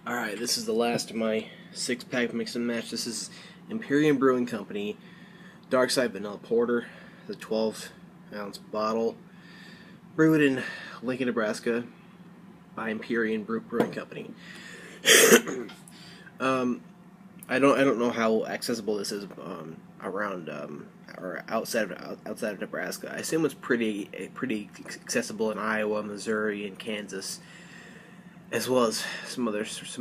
Alright, this is the last of my 6-pack mix and match. This is Empyrean Brewing Company Dark Side Vanilla Porter, the 12-ounce bottle, brewed in Lincoln, Nebraska by Empyrean Brewing Company. I don't know how accessible this is around or outside of Nebraska. I assume it's pretty accessible in Iowa, Missouri, and Kansas, as well as some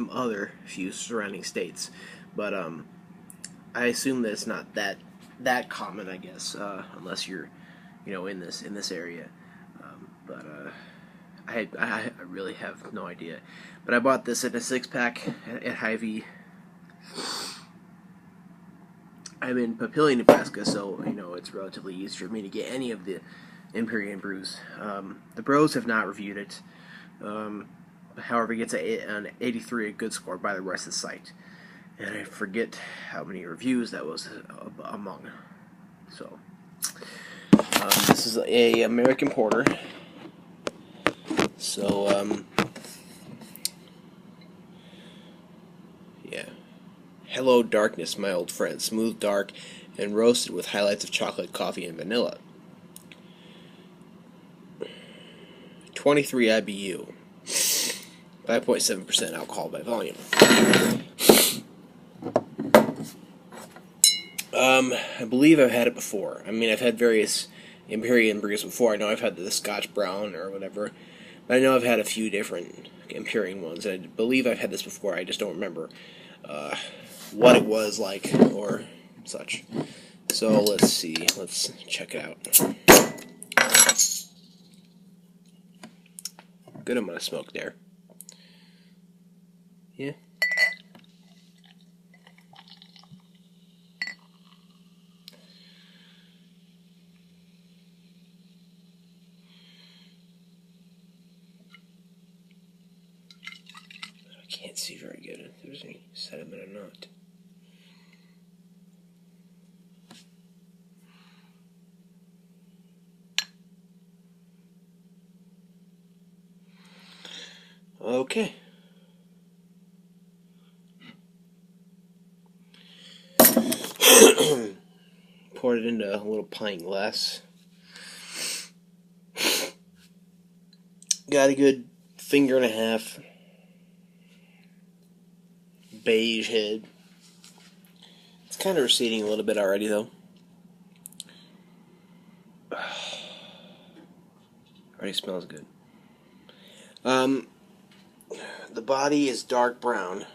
other few surrounding states. But I assume that it's not that common, I guess, unless you're in this area. But I really have no idea. But I bought this in a 6-pack at Hy-Vee. I'm in Papillion, Nebraska, so it's relatively easy for me to get any of the Empyrean brews. The bros have not reviewed it. However, it gets an 83, a good score by the rest of the site. And I forget how many reviews that was among. So, this is a American Porter. So, yeah. Hello Darkness, my old friend. Smooth, dark, and roasted with highlights of chocolate, coffee, and vanilla. 23 IBU. 5.7% alcohol by volume. I believe I've had it before. I mean, I've had various Empyrean brews before. I know I've had the Scotch Brown or whatever. But I know I've had a few different Empyrean ones. I believe I've had this before. I just don't remember what it was like or such. So let's see. Let's check it out. Good amount of smoke there. Yeah. I can't see very good if there's any sediment or not. Okay. Poured it into a little pint glass. Got a good finger and a half beige head. It's kind of receding a little bit already, though. Already smells good. The body is dark brown.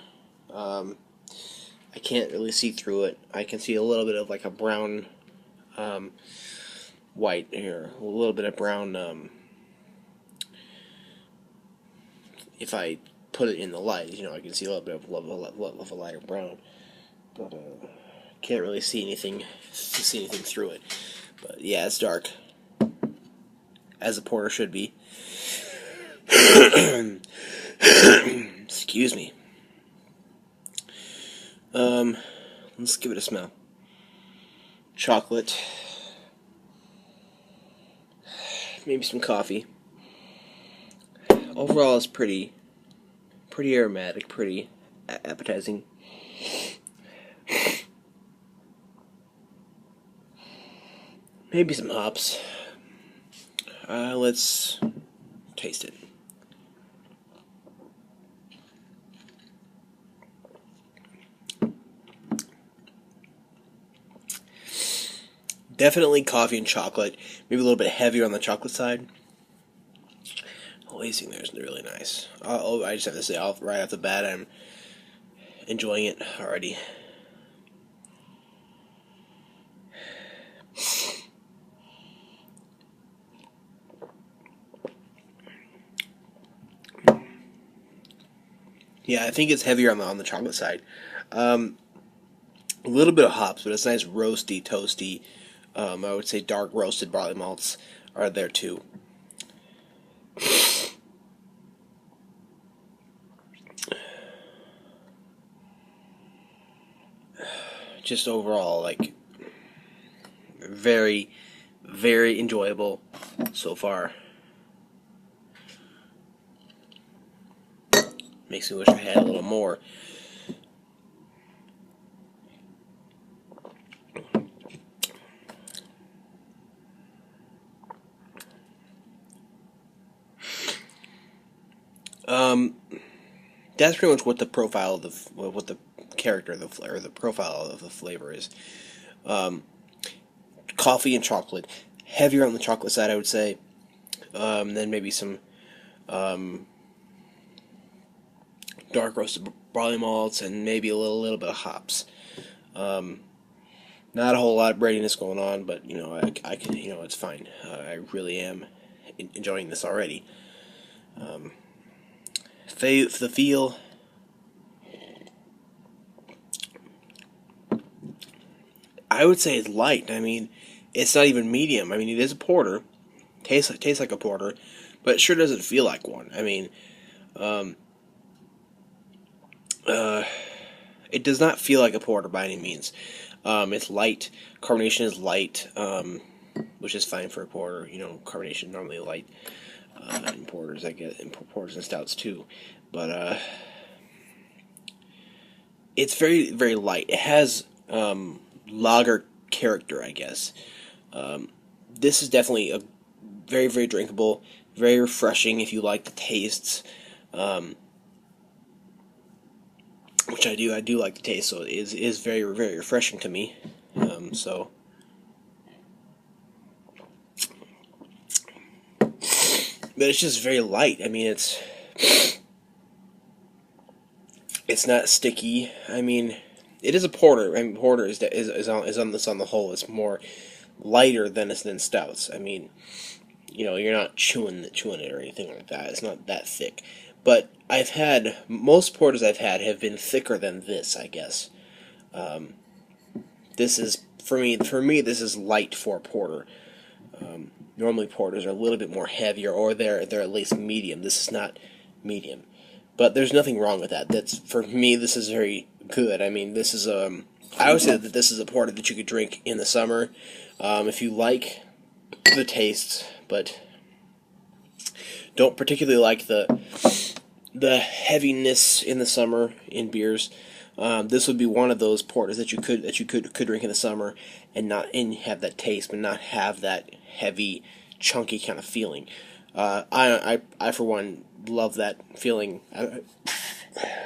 I can't really see through it. I can see a little bit of like a brown, white here, a little bit of brown. If I put it in the light, I can see a little bit of a lighter brown, but can't really see anything through it. But yeah, it's dark, as a porter should be. Excuse me. Let's give it a smell. Chocolate. Maybe some coffee. Overall, it's pretty aromatic, pretty appetizing. Maybe some hops. Let's taste it. Definitely coffee and chocolate. Maybe a little bit heavier on the chocolate side. The lacing there is really nice. I just have to say, right off the bat, I'm enjoying it already. Yeah, I think it's heavier on the chocolate side. A little bit of hops, but it's nice roasty, toasty. I would say dark roasted barley malts are there too. Just overall, like, very, very enjoyable so far. Makes me wish I had a little more. That's pretty much what the profile of what the character of the flavor, the profile of the flavor is. Coffee and chocolate, heavier on the chocolate side, I would say. Then maybe some dark roasted barley malts, and maybe a little bit of hops. Not a whole lot of breadiness going on, but I can, it's fine. I really am enjoying this already. The feel, I would say it's light. I mean, it's not even medium. I mean, it is a porter, tastes like a porter, but it sure doesn't feel like one. I mean, it does not feel like a porter by any means. It's light. Carbonation is light, which is fine for a porter. Carbonation normally light in porters. I get in porters and stouts too, but it's very, very light. It has lager character, I guess. This is definitely a very, very drinkable, very refreshing if you like the tastes. Which I do. I do like the taste, so it is very, very refreshing to me. So, but it's just very light. I mean, it's not sticky. I mean, it is a porter. I mean, porter is on the whole. It's more lighter than stouts. I mean, you're not chewing it or anything like that. It's not that thick. But most porters I've had have been thicker than this, I guess. This is, for me, this is light for a porter. Normally porters are a little bit more heavier, or they're at least medium. This is not medium. But there's nothing wrong with that. For me, this is very good. I mean, this is, I would say that this is a porter that you could drink in the summer, if you like the taste, but don't particularly like the heaviness in the summer in beers. This would be one of those porters that you could drink in the summer and have that taste, but not have that heavy, chunky kind of feeling. I for one love that feeling.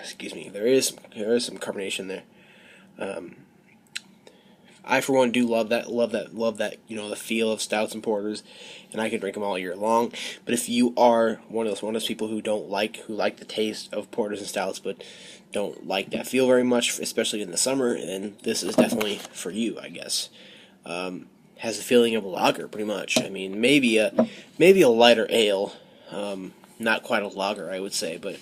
Excuse me. There is some carbonation there. I for one do love that, the feel of stouts and porters, and I can drink them all year long. But if you are one of those people who like the taste of porters and stouts, but don't like that feel very much, especially in the summer, then this is definitely for you, I guess. Has the feeling of a lager, pretty much. I mean, maybe a lighter ale, not quite a lager, I would say, but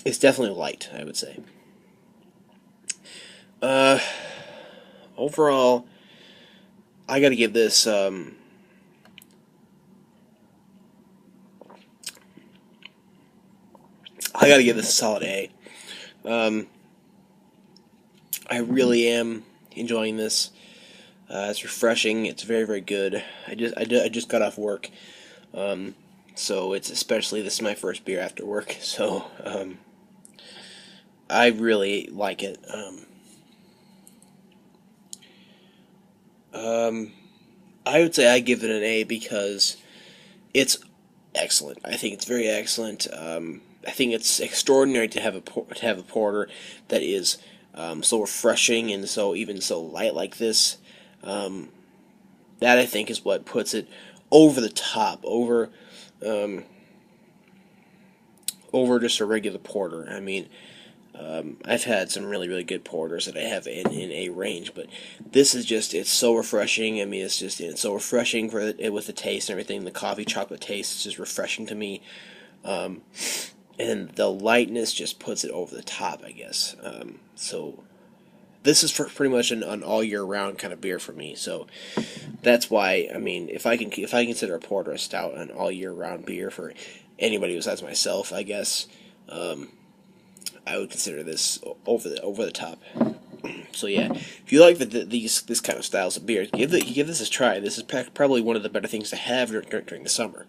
it's definitely light, I would say. Overall, I gotta give this, I gotta give this a solid A. I really am enjoying this. It's refreshing. It's very, very good. I just got off work, so this is my first beer after work. So I really like it. I would say I give it an A because it's excellent. I think it's very excellent. I think it's extraordinary to have a porter that is so refreshing and so light like this. That I think is what puts it over the top, over just a regular porter. I mean, I've had some really, really good porters that I have in a range, but this is it's so refreshing. I mean, it's so refreshing with the taste and everything. The coffee chocolate taste is just refreshing to me, and the lightness just puts it over the top, I guess. So this is pretty much an all year round kind of beer for me. So that's why, I mean, if I consider a porter a stout an all year round beer for anybody besides myself, I guess. I would consider this over the top. So yeah, if you like this kind of styles of beer, give this a try. This is probably one of the better things to have during the summer.